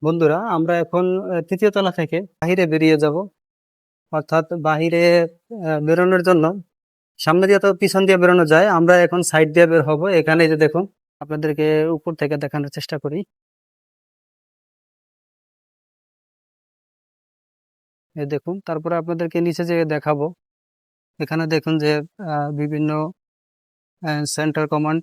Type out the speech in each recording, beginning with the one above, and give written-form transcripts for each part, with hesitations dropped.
বন্ধুরা, আমরা এখন তৃতীয় তলা থেকে বাহিরে বেরিয়ে যাব। অর্থাৎ বাহিরে বেরোনোর জন্য সামনে দিয়ে তো পিছন দিয়ে বেরোনো যায়, আমরা এখন সাইড দিয়ে বের হব। এখানে যে দেখুন, আপনাদেরকে উপর থেকে দেখানোর চেষ্টা করি। এই দেখুন, তারপরে আপনাদেরকে নিচে যে দেখাবো। এখানে দেখুন যে বিভিন্ন সেন্টার কমান্ড।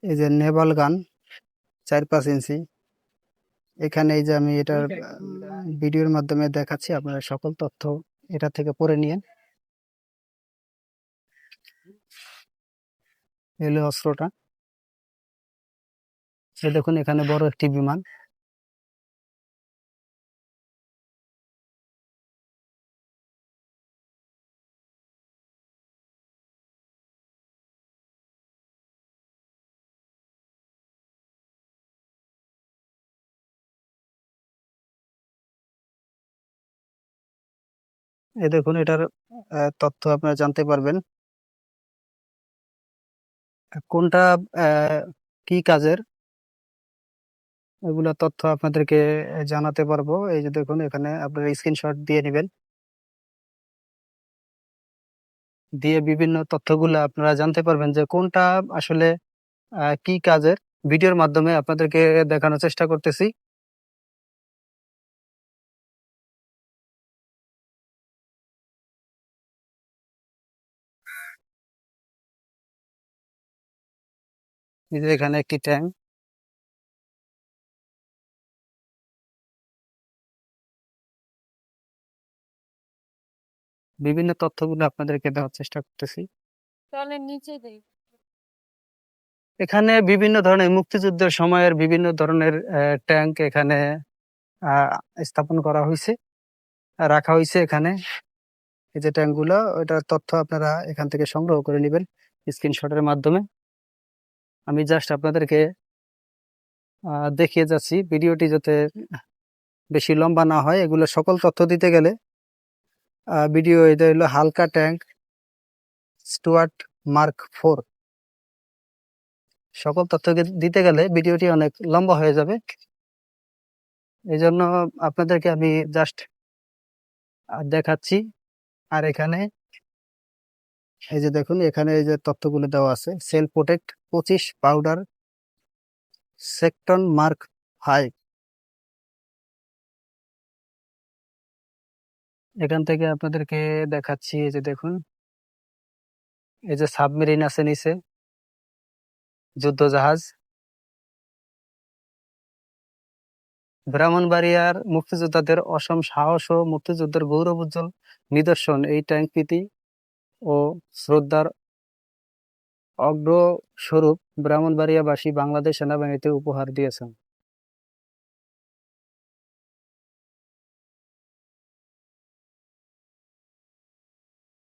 এই যে নেভাল গান 4-5 ইঞ্চি। এখানে এই যে আমি এটার ভিডিওর মাধ্যমে দেখাচ্ছি, আপনারা সকল তথ্য এটা থেকে পড়ে নিয়ে। এলো অস্ত্রটা। এই দেখুন, এখানে বড় একটি বিমান। এই দেখুন, এটার তথ্য আপনারা জানতে পারবেন কোনটা কি কাজের, এগুলো তথ্য আপনাদেরকে জানাতে পারবো। এই যে দেখুন, এখানে আপনারা স্ক্রিনশট দিয়ে নেবেন, দিয়ে বিভিন্ন তথ্যগুলো আপনারা জানতে পারবেন যে কোনটা আসলে কি কাজের। ভিডিওর মাধ্যমে আপনাদেরকে দেখানোর চেষ্টা করতেছি। এই যে এখানে একটি ট্যাঙ্ক, বিভিন্ন তথ্যগুলো আপনাদেরকে দেওয়ার চেষ্টা করতেছি। এখানে বিভিন্ন ধরনের মুক্তিযুদ্ধের সময়ের বিভিন্ন ধরনের ট্যাঙ্ক এখানে আহ, স্থাপন করা হয়েছে, রাখা হয়েছে এখানে। এই যে ট্যাঙ্কগুলো, ওইটার তথ্য আপনারা এখান থেকে সংগ্রহ করে নেবেন স্ক্রিনশটের মাধ্যমে। আমি জাস্ট আপনাদেরকে দেখিয়ে যাচ্ছি, ভিডিওটি যাতে বেশি লম্বা না হয়। এগুলো সকল তথ্য দিতে গেলে ভিডিও, এটা হলো হালকা ট্যাঙ্ক স্টুয়ার্ট মার্ক 4। সকল তথ্য দিতে গেলে ভিডিওটি অনেক লম্বা হয়ে যাবে। এই জন্য আপনাদেরকে আমি জাস্ট দেখাচ্ছি। আর এখানে এই যে দেখুন, এখানে এই যে তথ্যগুলো দেওয়া আছে। সেল প্রোটেক্ট 25 পাউডার সেক্টন মার্ক 5। এখান থেকে আপনাদেরকে দেখাচ্ছি। এই যে দেখুন, এই যে সাবমেরিন আছে নিচে, যুদ্ধ জাহাজ। ব্রাহ্মণবাড়িয়ার মুক্তিযোদ্ধাদের অসম সাহস ও মুক্তিযুদ্ধের গৌরবোজ্জ্বল নিদর্শন এই ট্যাঙ্কটি ও শ্রদ্ধার অগ্রস্বরূপ ব্রাহ্মণবাড়িয়াবাসী বাংলাদেশ সেনাবাহিনীতে উপহার দিয়েছেন।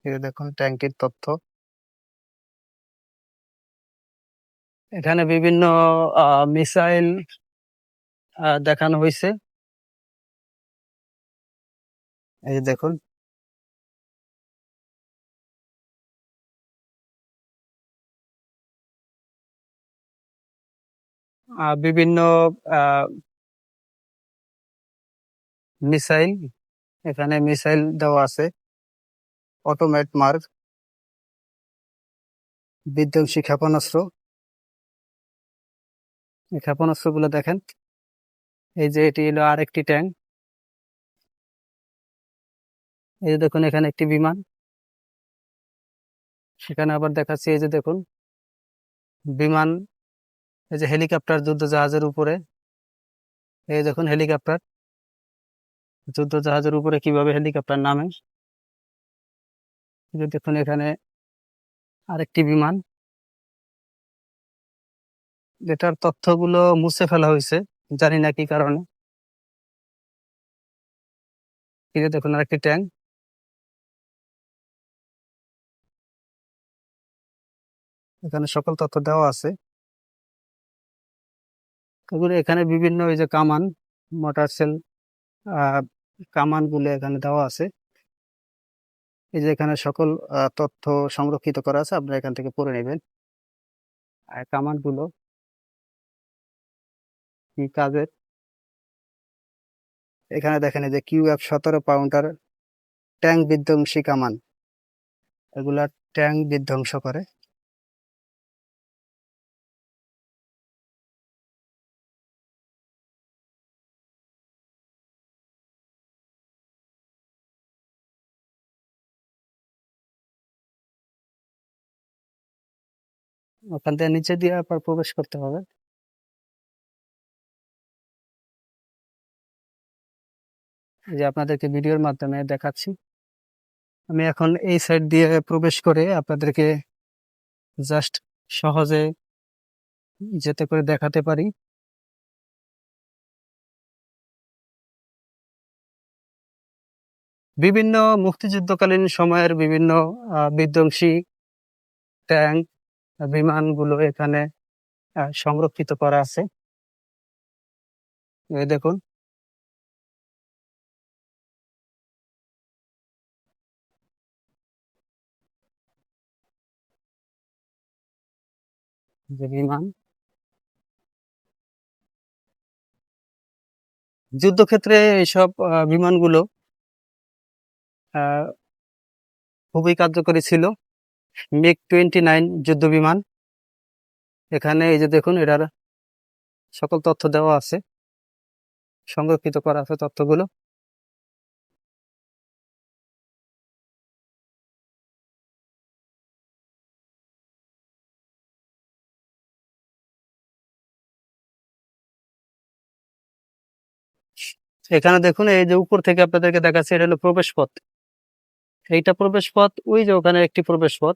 এই যে দেখুন ট্যাঙ্কটির তথ্য। এখানে বিভিন্ন মিসাইল দেখানো হয়েছে। এই যে দেখুন, বিভিন্ন মিসাইল, এখানে মিসাইল দেওয়া আছে। অটোমেট মার্ক বিধ্বংসী ক্ষেপণাস্ত্র। এই ক্ষেপণাস্ত্র গুলো দেখেন। এই যে এটি হলো আরেকটি ট্যাঙ্ক। এই যে দেখুন, এখানে একটি বিমান। সেখানে আবার দেখাচ্ছি, এই যে দেখুন বিমান। এই যে হেলিকপ্টার যুদ্ধ জাহাজের উপরে। এই দেখুন হেলিকপ্টার যুদ্ধ জাহাজের উপরে কিভাবে হেলিকপ্টার নামে। এই যে দেখুন, এখানে আরেকটি বিমান। এটার তথ্যগুলো মুছে ফেলা হয়েছে, জানি না কি কারণে। এই যে দেখুন আরেকটি ট্যাঙ্ক। এখানে সকল তথ্য দেওয়া আছে। এগুলো এখানে বিভিন্ন, এই যে কামান, মোটর সেল কামানগুলো এখানে দেওয়া আছে। এই যে এখানে সকল তথ্য সংরক্ষিত করা আছে, আপনারা এখান থেকে পড়ে নেবেন। আর কামানগুলো কি কাজের, এখানে দেখেন এই যে QF 17 পাউন্ডার ট্যাঙ্ক বিধ্বংসী কামান, এগুলা ট্যাঙ্ক বিধ্বংস করে। ওখান থেকে নিচে দিয়ে আবার প্রবেশ করতে হবে। এই যে আপনাদেরকে ভিডিওর মাধ্যমে দেখাচ্ছি। আমি এখন এই সাইড দিয়ে প্রবেশ করে আপনাদেরকে জাস্ট সহজে যেতে করে দেখাতে পারি। বিভিন্ন মুক্তিযুদ্ধকালীন সময়ের বিভিন্ন বিধ্বংসী ট্যাঙ্ক বিমানগুলো এখানে সংরক্ষিত করা আছে। এই দেখুন, যে বিমান, যুদ্ধক্ষেত্রে এইসব বিমানগুলো আহ, খুবই কার্যকরী ছিল। MiG-29 যুদ্ধ বিমান, এখানে এই যে দেখুন এটার সকল তথ্য দেওয়া আছে, সংরক্ষিত করা আছে তথ্যগুলো। এখানে দেখুন এই যে উপর থেকে আপনাদেরকে দেখাচ্ছে, এটা হলো প্রবেশ পথ। এইটা প্রবেশ পথ, ওই যে ওখানে একটি প্রবেশ পথ।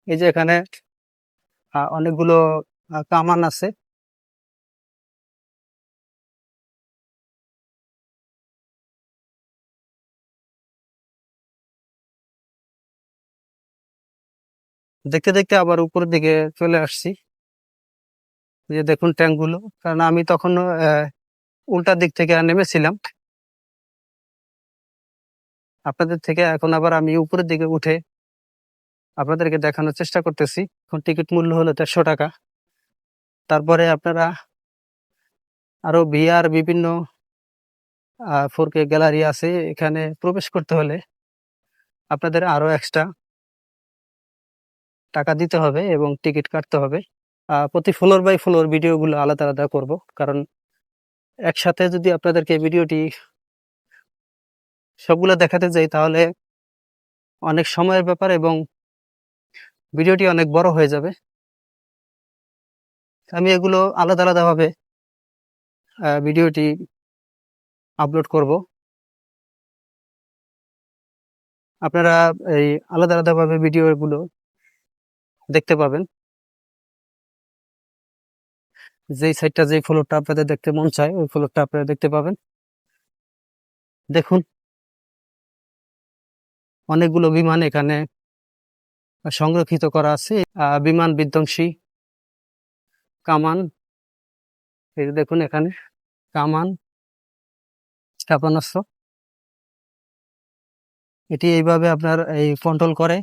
এই যে এখানে অনেকগুলো কামান আছে। দেখতে দেখতে আবার উপরের দিকে চলে আসছি। এই যে দেখুন ট্যাঙ্ক গুলো, কারণ আমি তখন উল্টা দিক থেকে নেমেছিলাম আপনাদের থেকে, এখন আবার আমি উপরের দিকে উঠে আপনাদেরকে দেখানোর চেষ্টা করতেছি। এখন টিকিট মূল্য হলো 150 টাকা। তারপরে আপনারা আরো VR বিভিন্ন 4K গ্যালারি আছে, এখানে প্রবেশ করতে হলে আপনাদের আরো এক্সট্রা টাকা দিতে হবে এবং টিকিট কাটতে হবে। প্রতি ফ্লোর বাই ফ্লোর ভিডিওগুলো আলাদা আলাদা করব, কারণ একসাথে যদি আপনাদেরকে ভিডিওটি সবগুলো দেখাতে যাই তাহলে অনেক সময়ের ব্যাপার এবং ভিডিওটি অনেক বড় হয়ে যাবে। আমি এগুলো আলাদা আলাদা ভাবে ভিডিওটি আপলোড করব। আপনারা এই আলাদা আলাদা ভাবে ভিডিওগুলো দেখতে পাবেন। যেই সাইডটা, যেই ফ্লোরটা আপনাদের দেখতে মন চায়, ওই ফ্লোরটা আপনারা দেখতে পাবেন। দেখুন অনেকগুলো বিমান এখানে সংরক্ষিত করা আছে, বিমান বিধ্বংসী কামান। এই যে দেখুন এখানে কামান, ক্ষেপণাস্ত্র, এটি এইভাবে আপনার এই কন্ট্রোল করে